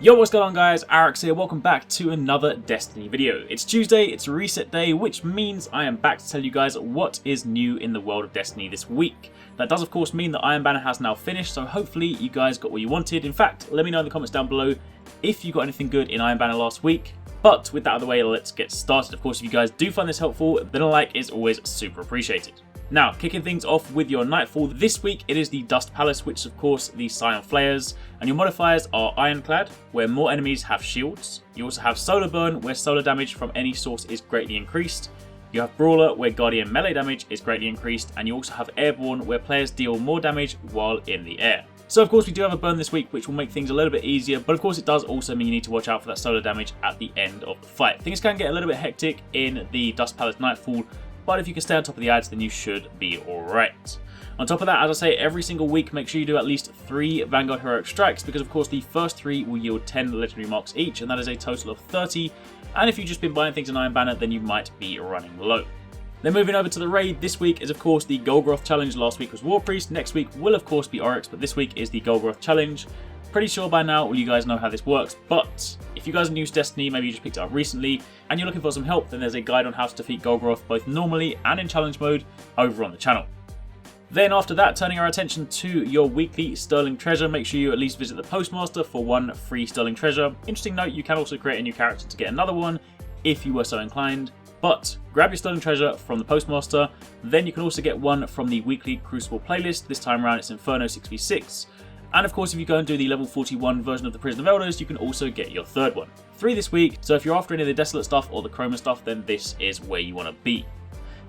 Yo, what's going on guys, Arekkz here, welcome back to another Destiny video. It's Tuesday, it's reset day, which means I am back to tell you guys what is new in the world of Destiny this week. That does of course mean that Iron Banner has now finished, so hopefully you guys got what you wanted. In fact, let me know in the comments down below if you got anything good in Iron Banner last week. But with that out of the way, let's get started. Of course, if you guys do find this helpful, then a like is always super appreciated. Now, kicking things off with your Nightfall, this week it is the Dust Palace, which is of course the Scion Flayers, and your modifiers are Ironclad, where more enemies have shields. You also have Solar Burn, where solar damage from any source is greatly increased. You have Brawler, where Guardian melee damage is greatly increased, and you also have Airborne, where players deal more damage while in the air. So of course we do have a burn this week, which will make things a little bit easier, but of course it does also mean you need to watch out for that solar damage at the end of the fight. Things can get a little bit hectic in the Dust Palace Nightfall, but if you can stay on top of the ads, then you should be alright. On top of that, as I say, every single week, make sure you do at least 3 Vanguard Heroic Strikes, because of course the first 3 will yield 10 legendary marks each, and that is a total of 30, and if you've just been buying things in Iron Banner, then you might be running low. Then moving over to the raid, this week is of course the Golgoroth Challenge. Last week was War Priest, next week will of course be Arekkz, but this week is the Golgoroth Challenge. Pretty sure by now all you guys know how this works, but if you guys are new to Destiny, maybe you just picked it up recently, and you're looking for some help, then there's a guide on how to defeat Golgoroth both normally and in challenge mode over on the channel. Then after that, turning our attention to your weekly Sterling Treasure, make sure you at least visit the Postmaster for 1 free Sterling Treasure. Interesting note, you can also create a new character to get another one if you were so inclined. But grab your Sterling Treasure from the Postmaster, then you can also get one from the weekly Crucible playlist. This time around it's Inferno 6v6. And of course if you go and do the level 41 version of the Prison of Elders, you can also get your third one. 3 this week, so if you're after any of the Desolate stuff or the Chroma stuff, then this is where you want to be.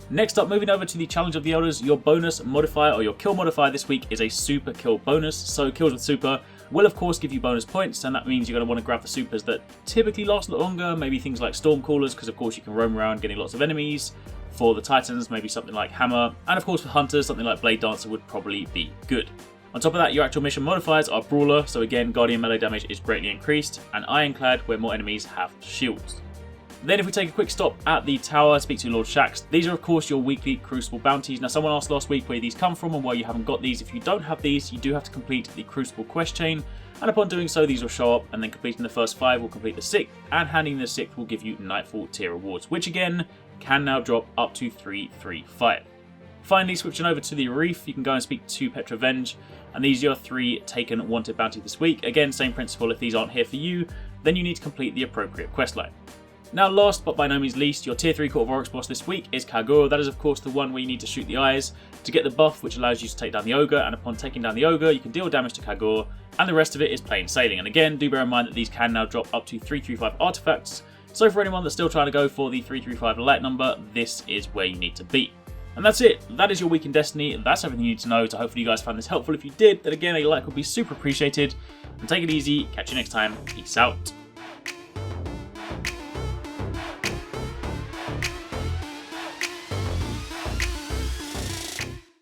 Next up, moving over to the Challenge of the Elders, your bonus modifier or your kill modifier this week is a super kill bonus. So kills with super will of course give you bonus points, and that means you're going to want to grab the supers that typically last a lot longer, maybe things like Stormcallers, because of course you can roam around getting lots of enemies. For the Titans, maybe something like Hammer, and of course for Hunters, something like Blade Dancer would probably be good. On top of that, your actual mission modifiers are Brawler, so again Guardian melee damage is greatly increased, and Ironclad, where more enemies have shields. Then if we take a quick stop at the tower, speak to Lord Shaxx, these are of course your weekly Crucible bounties. Now someone asked last week where these come from and why you haven't got these. If you don't have these, you do have to complete the Crucible quest chain, and upon doing so these will show up, and then completing the first 5 will complete the 6th, and handing the 6th will give you Nightfall tier rewards, which again can now drop up to 335. Finally, switching over to the Reef, you can go and speak to Petrovenge, and these are your 3 taken wanted bounty this week. Again, same principle, if these aren't here for you, then you need to complete the appropriate questline. Now last but by no means least, your tier 3 Court of Arekkz boss this week is Kagura. That is of course the one where you need to shoot the eyes to get the buff which allows you to take down the Ogre, and upon taking down the Ogre you can deal damage to Kagura, and the rest of it is plain sailing. And again, do bear in mind that these can now drop up to 335 artifacts, so for anyone that's still trying to go for the 335 light number, this is where you need to be. And that's it. That is your week in Destiny. That's everything you need to know. So hopefully you guys found this helpful. If you did, then again a like would be super appreciated. And take it easy. Catch you next time. Peace out.